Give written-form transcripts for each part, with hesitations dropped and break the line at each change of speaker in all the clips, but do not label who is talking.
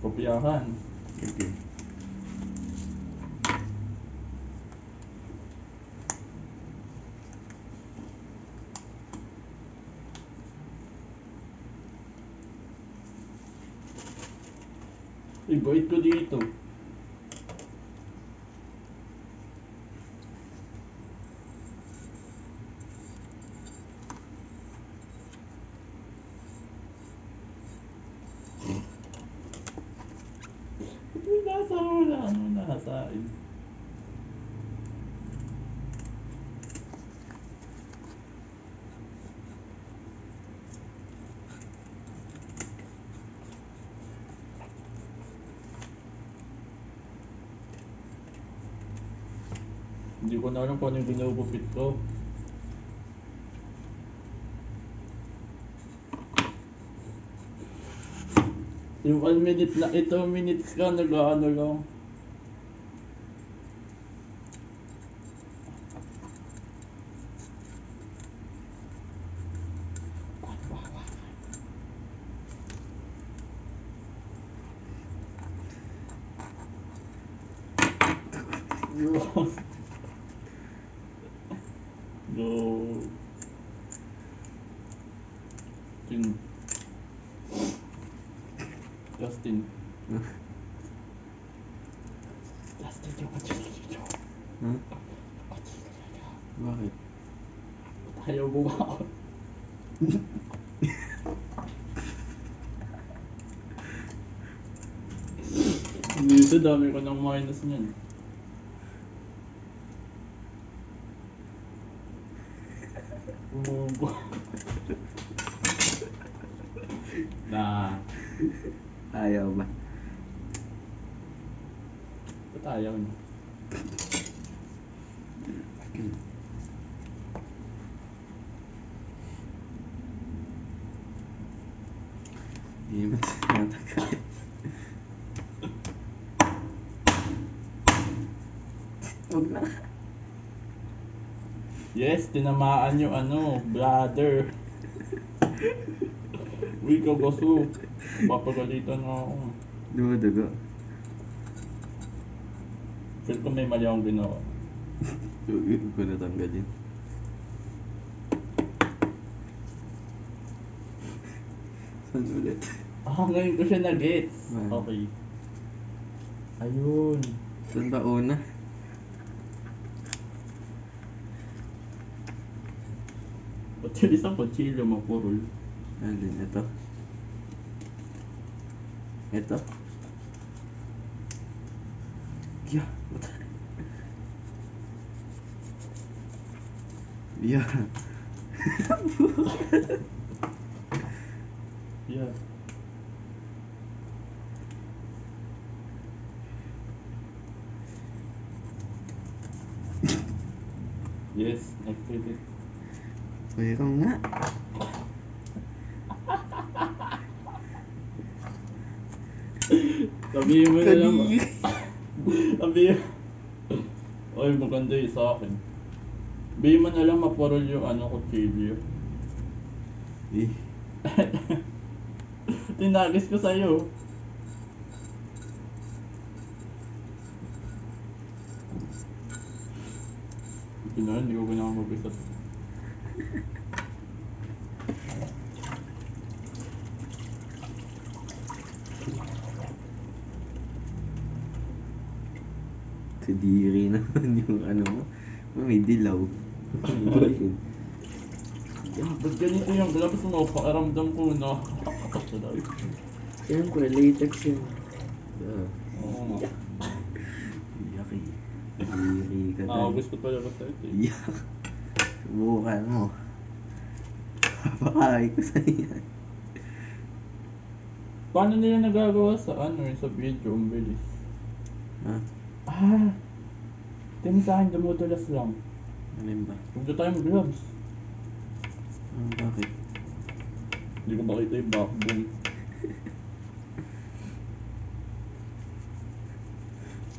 Kopyahan.
Sige.
Ibait ko dito. Nasa wala, ano nasain. Hindi ko na alam kung ano yung ginugupit ko. Yung 1 minute na, ito minutes ka, nag-ano lang. Go. Justin. Justin,
Hmm? Bakit?
ayaw bumaon. Dito dami ko ng minus niyan. Umubo. Na.
Ayaw ba?
Ba't ayaw niya?
Hindi mo tinatagal. Huwag na.
Yes, tinamaan yung ano, brother. Uy, kabaso. Papagalitan na ako.
Dugo-dugo.
Feel ko may mali akong ginawa.
Huwag ko natanggalin. Saan ulit?
Ngayon ko siya na-gets.
Wow.
Okay. Ayun.
Saan ba una?
Ba't yung isang kutsilyo mapurol?
Alin? Ito? Ito? Yeah. Yeah.
Yeah. Yes, next visit.
Pero nga.
Sabihin mo na lang.
Kadiri.
Sabihin. Oy, maganda yung sa akin. Sabihin mo na lang mapurol yung ano, kutsilyo.
Eh.
Tinagis ko sa'yo. Hindi ko kailangan mag-isa.
Kadiri naman yung ano mo. May dilaw. Ano yun?
Ba't ganito yung gloves mo? Pakiramdam ko na.
Siyempre, latex yun.
Oo nga.
Iyak eh. Kadiri ka
Gusto pala ba sa'yo ito eh.
Iyak. Subukan mo. Papakain ko sa iyan.
Paano nila nagagawa sa ano sa video? Ang bilis.
Ha?
Tingin sa akin, dumudulas lang.
Alin ba?
Huwag na tayong gloves.
Bakit?
Hindi ko makita yung backbone.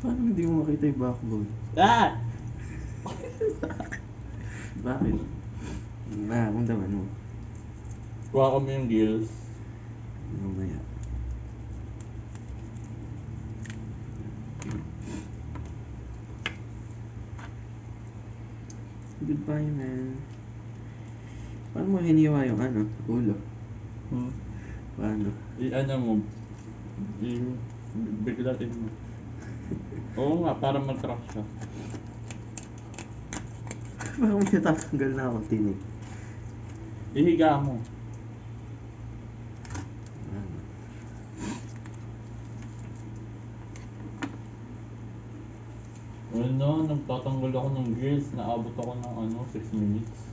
Paano hindi mo makita yung backbone? Bakit? Nakakamdaman mo.
Kuha kami yung gills.
Mamaya. Goodbye, man. Paano mo hiniwa yung ano? Ulo?
Hmm.
Paano?
I-ano mo. Biglatin mo. Oo nga, para mag-crack siya.
Parang may natatanggal na akong tinig.
Ihiga mo.
Ano?
Ano, nagtatanggal ako ng gills. Naabot ako ng 6 minutes.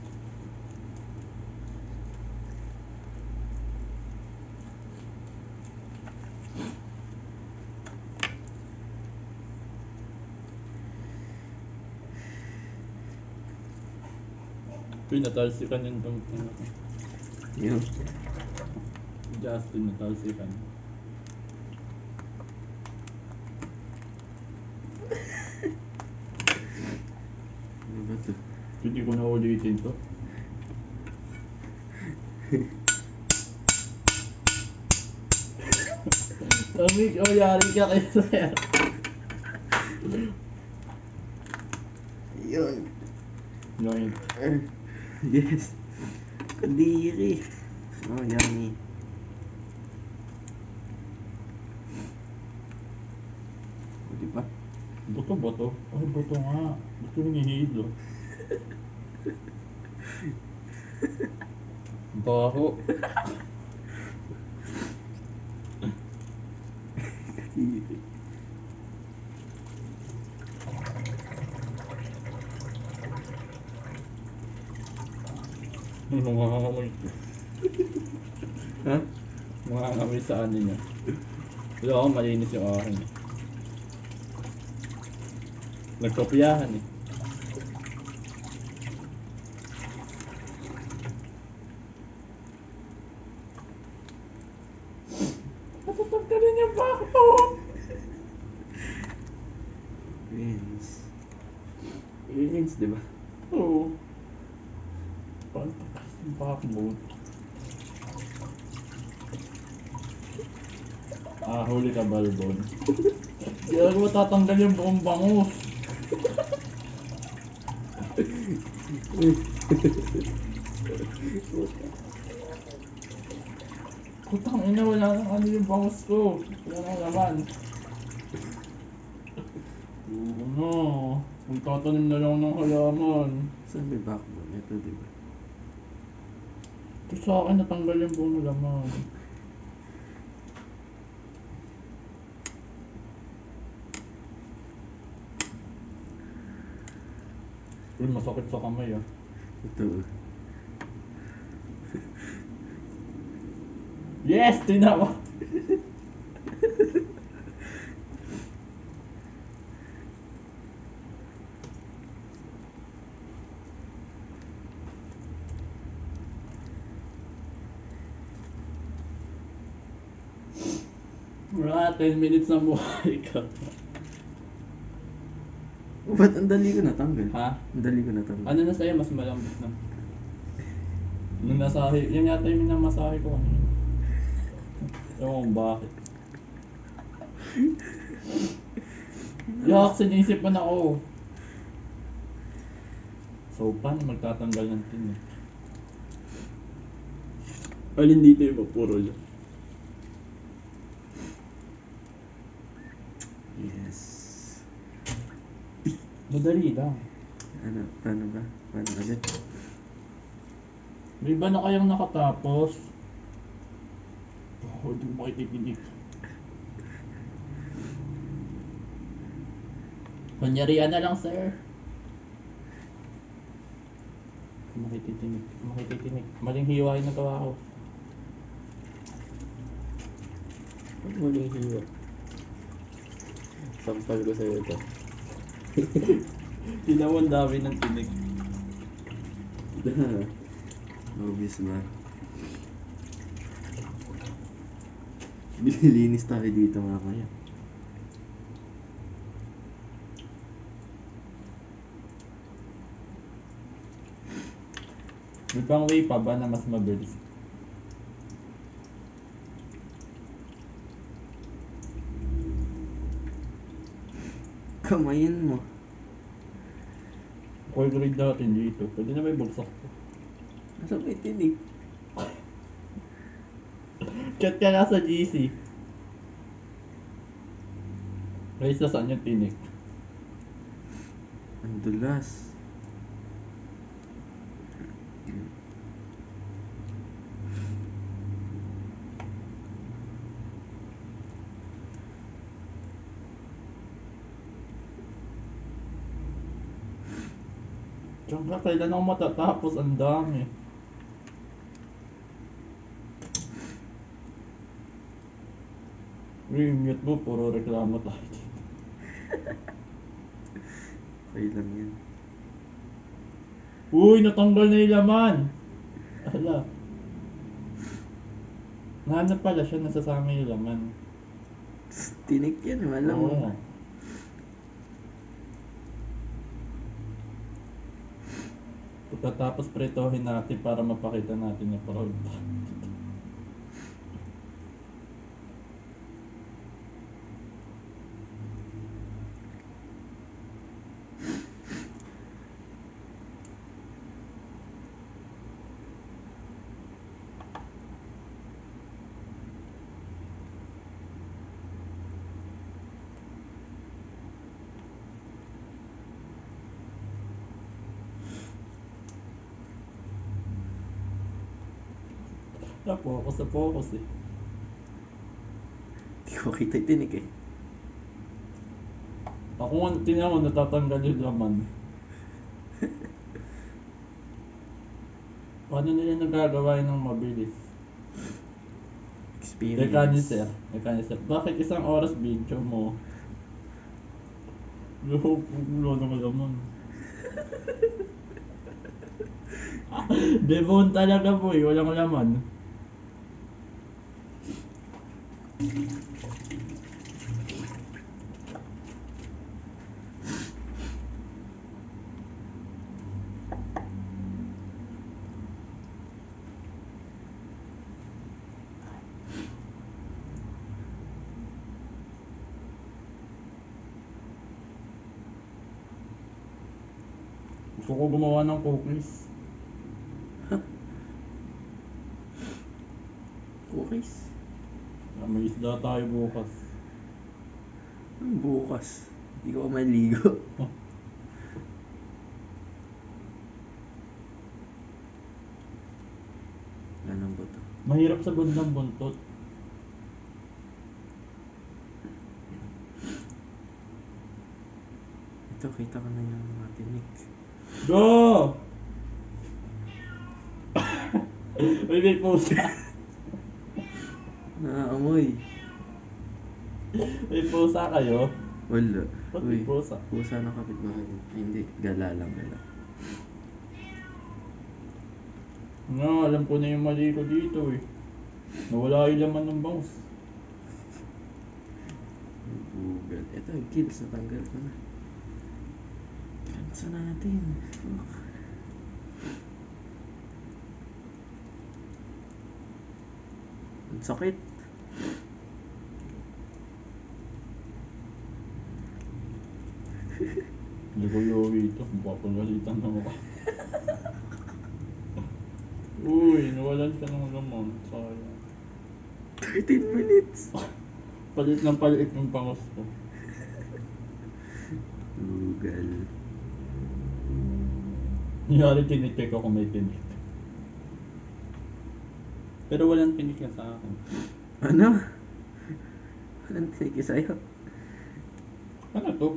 Pinatalsikan yung
Yun.
Justin, natalsikan.
Ano ba to?
Hindi ko na ulitin to. Tamig, yari ka kayo, sir.
Yun.
Ngayon.
Yes. Kadiri. Oh, yummy. O, diba?
Buto. Ay, buto nga. Buto hinihilo. Baho.
Kadiri.
Mga ngamoy.
Ha?
Mga ngamoy sa ano niya. Wala ako, malinis yung akin. Nagkopyahan eh. Natatanggalin niya ba ako?
Rinse. I-rinse, diba?
Oo. Pantakas yung backbone. Huli ka, Balbon. Hindi ako matatanggal yung buong bangus. Putang ina, wala nang ano yung bangus ko. Wala nang laman. Oo na. Magtatanim na lang ng halaman.
Saan may backbone? Ito, diba?
Ito sa akin natanggal yung buong laman. Uy, masakit sa kamay ah.
Ito.
Yes! Tinawa! Wala, 10 minutes na buhay ka.
Ba't ang dali ko natanggal?
Ha?
Ang dali ko natanggal.
Ano na sa'yo? Mas malambot na. Nung nasahe, yan yata yung minamasahe ko kanina. Ewan kung bakit. Yak, sinisipan ako. So, paano magtatanggal ng tin eh? Alin dito yung puro yun?
Yes.
Madali lang.
Ano? Paano ba? Paano ulit?
May iba na kayang nakatapos? Oh, hindi mo makitikinig. Kunyarian na lang, sir. Makitikinig. Maling hiwain na gawa ko.
Ano maling hiwa? Sampal ko sa'yo ito.
Tinawan dami ng tinig.
Obvious ba? Bililinis tayo dito mamaya.
May pang way pa ba na mas mabilis?
Kamayin mo.
Call grade natin dito. Pwede na may bugsak ko.
Nasa may tinig.
Chat ka na sa GC. Guys, nasaan yung tinik?
Ang dulas.
Tsaka kailan ako matatapos? Ang dami. Mute mo, puro reklamo tayo.
Okay lang yan.
Uy, natanggal na yung laman. Ala. Nahanap pala siya, nasasama yung laman.
Tinik yan, wala mo.
Oo. Pagkatapos pretohin natin para mapakita natin yung proud. Sa focus eh.
Di ko kita yung tinik eh.
Ako nga, tingnan mo, natatanggal yung laman. Paano nila nagagawa yun ng mabilis?
Experience.
Mechanizer. Bakit isang oras video mo? Ulo ng laman. Devon talaga po eh, walang laman. Gusto ko gumawa ng cookies.
Cookies?
May isda tayo bukas.
Bukas. Hindi ko maligo. Ganun ba ito?
Mahirap sa bandang buntot.
Ito, kita ko na yung mga tinik.
Go! May pusa.
Naamoy.
May pusa kayo?
Wala.
Ba't may pusa?
Pusa ng kapitbahay. Ay, hindi. Gala lang, gala.
No, alam ko na yung mali ko dito eh. Nawala yung laman ng bangus.
Google. Ito, kills. Natanggal ko na. Cancel natin. Fuck. Ang sakit.
Hindi ko yowi ito. Mapapagalitan na mukha. Uy, nawalan siya ng laman. Sayang.
13 minutes.
Palit ng bangus ko.
Google.
Nangyari tinitik ako may tinik. Pero walang tinik na sa akin.
Ano? Walang tinik sa'yo.
Ano to?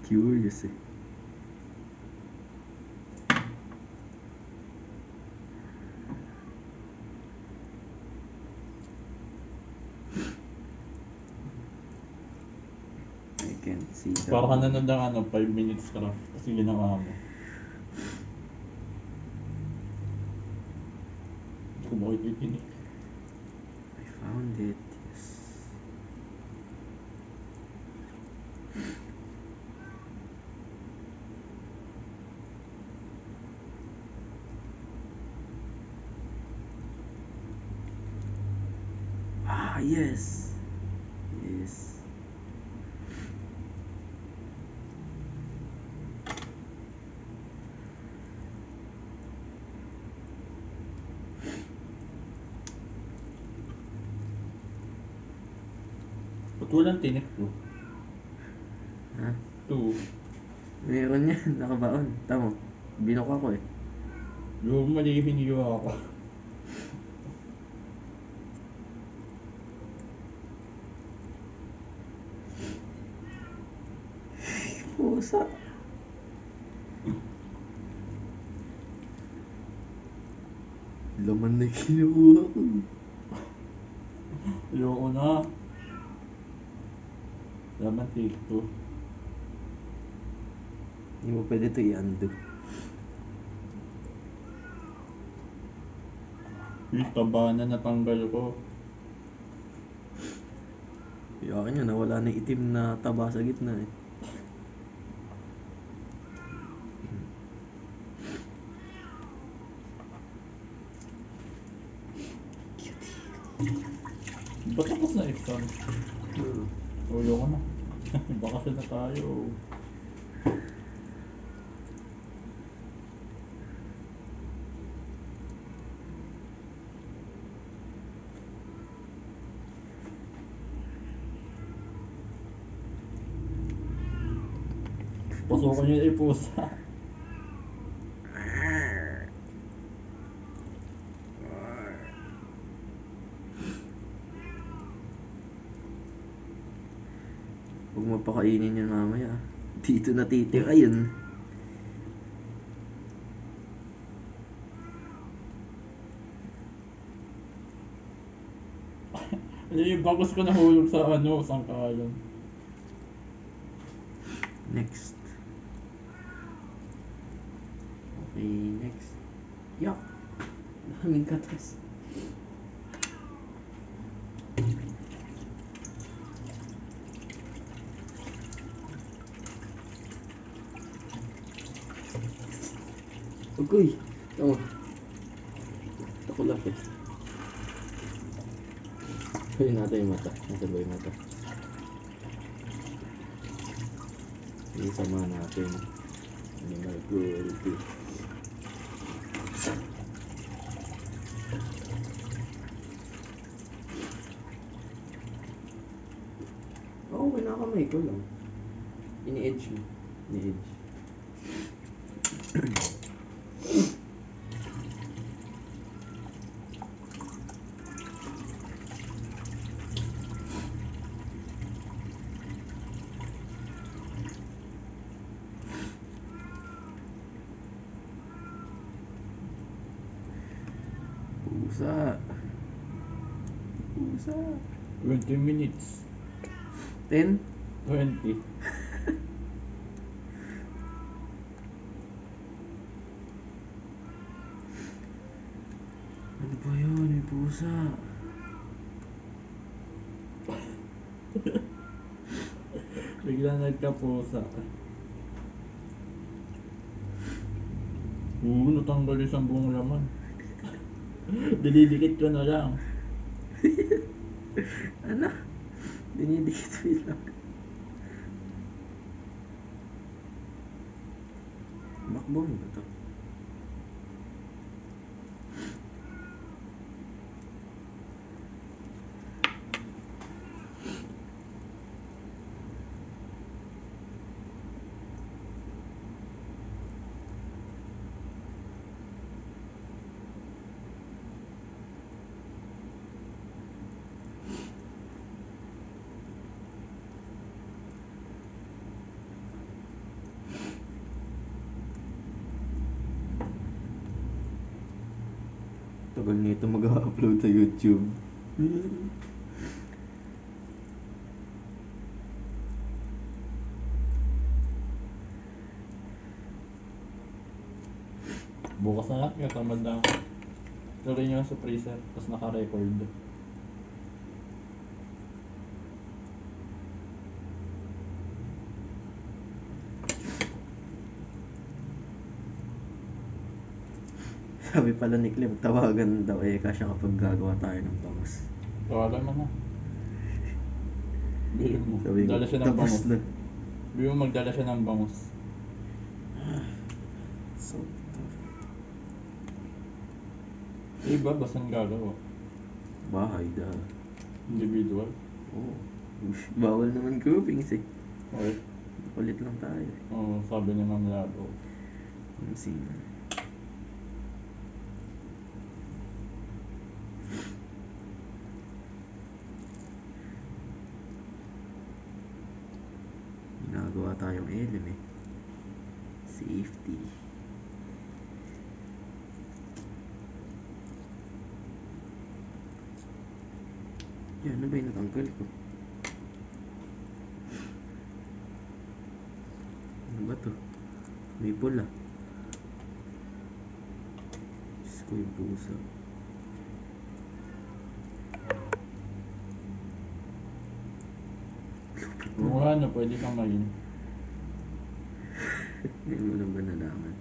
Curious eh. I can't see that.
Para ka nanood ng 5 minutes craft kasi ginawa mo. Kung mo itinig.
I found it. Yes. Ah, yes. Yes.
Ba't walang tinik to?
Ha?
2.
Meron yan, nakabaon. Tama, binok ako eh.
Yung malihin yung ako.
Pusa. Laman na kinuha ko.
Ayoko na. Laman take 2.
Hindi mo pwede ito i-undo.
Yung taba na natanggal ko.
Iyakin yun, nawala na yung itim na taba sa gitna eh.
Ba't tapos na exam? Ayoko na. Bakasyon na tayo. Pasukan niyo yung pusa.
Huwag mapakainin yan mamaya. Dito natitira yun.
Yung bagos ko nahulog sa sangkalan.
Next. Okay, next. Yuck! Daming katas. Ugoy! Tama. Ako lapit. Pwede natin yung mata. Nasa ba yung mata? Isama natin. Animal cruelty. Oo, kinakamay ko lang. Ini-edge mo. Ini-edge. Pusa. Pusa.
20 minutes.
10?
20.
Ano ba yun? May pusa.
Bigla nagkapusa. Natanggal isang buong laman. Dinidikit ko na lang.
Ano? Dinidikit mo lang. Backbone ba to? Tagal nito mag-upload sa YouTube.
Bukas na lang, katamad na ako. Tuloy nyo sa freezer, tapos naka-record.
Sabi pala ni Clem, tawagan daw eh kasi kapag gagawa tayo ng bangus.
Tawagan mo na. Biro mo,
Sabi ko,
dala siya ng
tapos
bangus.
na.
Biro mo, magdala siya ng bangus.
So,
Iba, basan gagawa?
bahay da.
Individual.
Oo. Ush, bawal naman groupings eh.
Okay.
Kulit lang tayo eh.
Oo, sabi ni Ma'am Labo.
Sino? Ginagawa tayong elim eh. Safety. Yan, ano ba yung natanggal ko? Ano ba to? May pula. Diyos ko yung pusa.
Kung wala na, pwede kang maging.
Ngayon mo lang ba nalaman?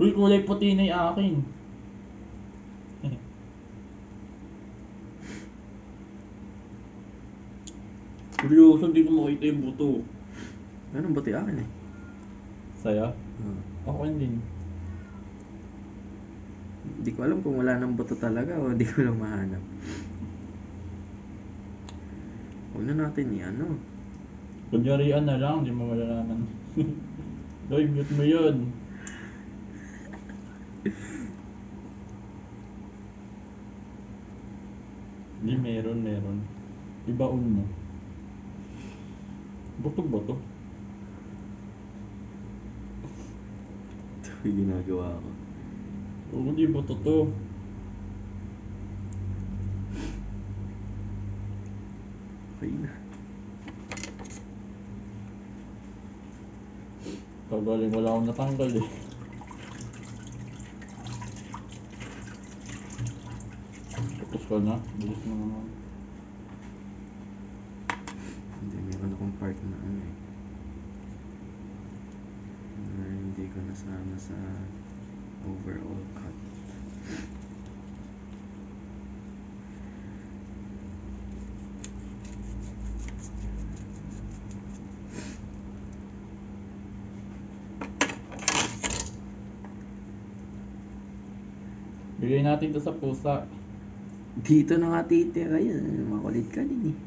Uy, kulay puti na yung akin. Seryoso, hindi ko makita yung buto.
Anong buti akin eh?
Saya?
Oh.
Ako din.
Hindi ko alam kung wala nang buto talaga o hindi ko lang mahanap. Huwag na natin ano.
Kunyarian na lang, hindi mo malalaman. Doy, mute mo yun. Hindi, meron. Ibaon mo. Buto ba to?
Ito yung ginagawa ko.
Oo, di buto to.
Okay na.
Kagaling wala akong natanggal eh. Tapos ka na, bilis mo naman.
Hindi, meron akong part na ano eh. Na hindi ko nasama sa overall cut.
Bigay natin to sa pusa.
Dito na nga titira yun. Makulit ka din eh.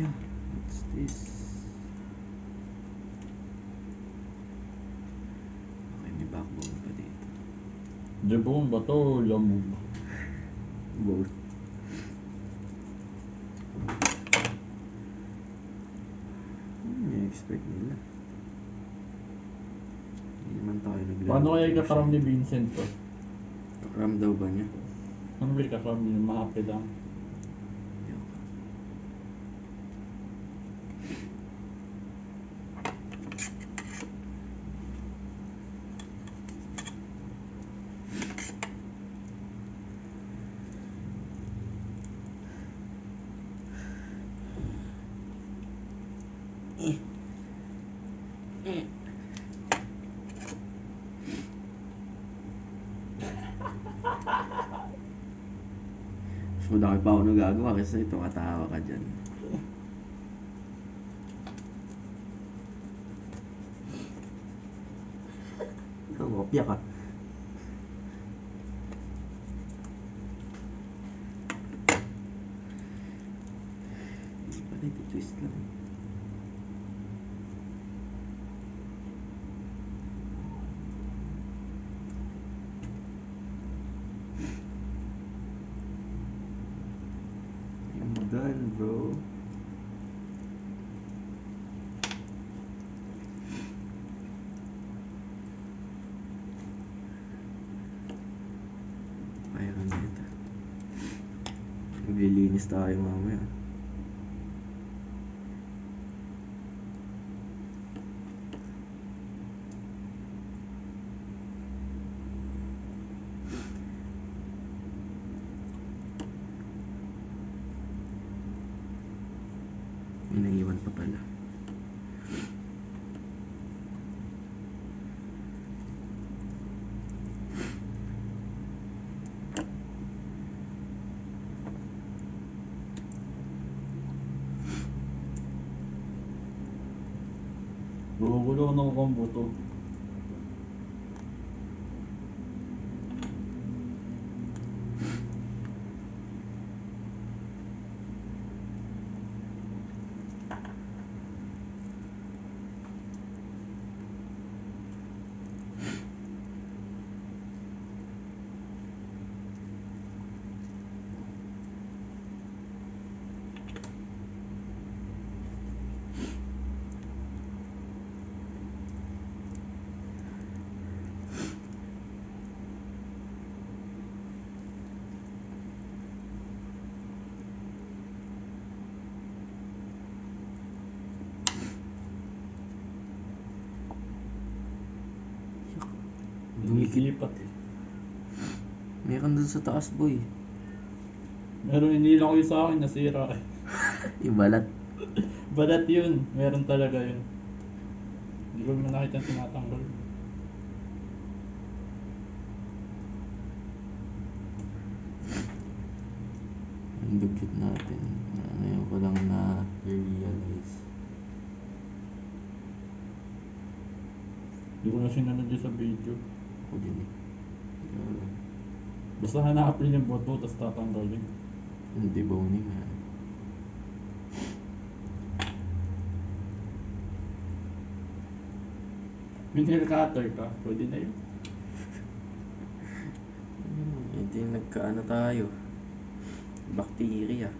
Yeah, what's this? Okay, may backbone pa dito.
Jebong ba to? Lamog.
Both. I-expect nila. Hindi naman tayo naglalaro.
Paano kaya ikakaram ni Vincent to?
Kakaram daw ba niya?
Ano ba ikakaram niya? Mahapi lang.
So, dami pa ako nagagawa kasi ito katawa ka dyan. Ikaw, kopya ka. Pala, twist lang. I'm done, bro. Kaya ka nito. Maglilinis tayo mamaya. May naiwan pa pala.
Gugulo na akong buto. Lumilipat eh.
Meron dun sa taas, boy.
Meron inila ko yun sa akin, nasira eh.
Yung balat.
Balat yun, meron talaga yun. Hindi ko naman nakita yung tinatanggal.
Ang dugyot natin. Ngayon ko lang na realize.
Hindi ko na sinunod yun sa video.
Ako din eh.
Basta hanapin yung boto, tapos tatanggalin.
Hindi boning ha.
Yung hair cutter ka, pwede na yun.
Hindi nagkaano tayo. Bacteria.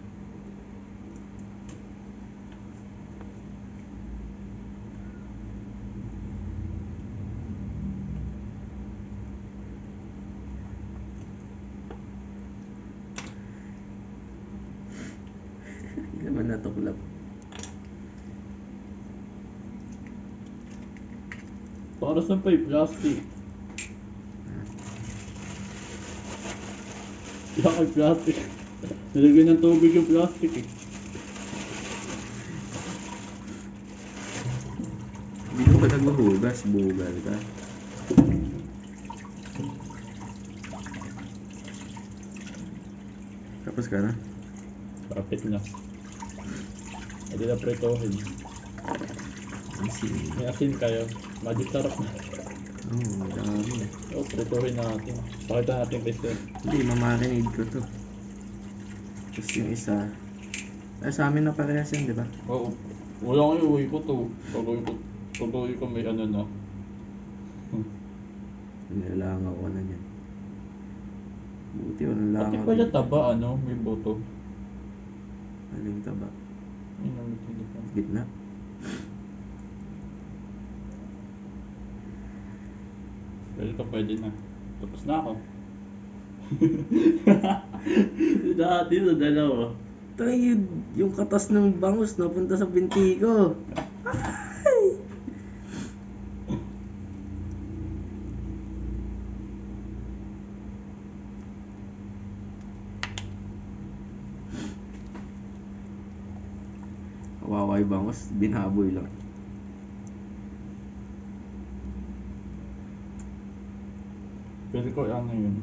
Hindi naman natuklap.
Para saan pa yung plastic? Yak ay plastic. Nilagyan ng tubig yung plastic eh.
Hindi ko pa naghuhugas. Bugal ka. Tapos ka na?
Kapit na. Hindi na pretohin.
Asin.
May asin kayo. Magic sarap na.
Oo, madami.
O, pretohin natin. Pakita natin kay Sir.
Hindi, mamarinade ko to. Tapos yung isa. Sa amin na parehas yun, di ba?
Oo. Wala kayo, uwi ko to. Pag-uwi ko may ano na.
Nilalangaw ko na yan. Buti walang
Pati
langaw.
pala taba, ano, may boto.
Aling taba.
Yun ang tinitang.
Gitna.
Pwede na. Tapos na ako. Dati sa dalawa.
Tayo, yung katas ng bangus napunta sa binti ko. Ay! Kawawa yung bangus, binaboy lang.
Pwede ko ano yun.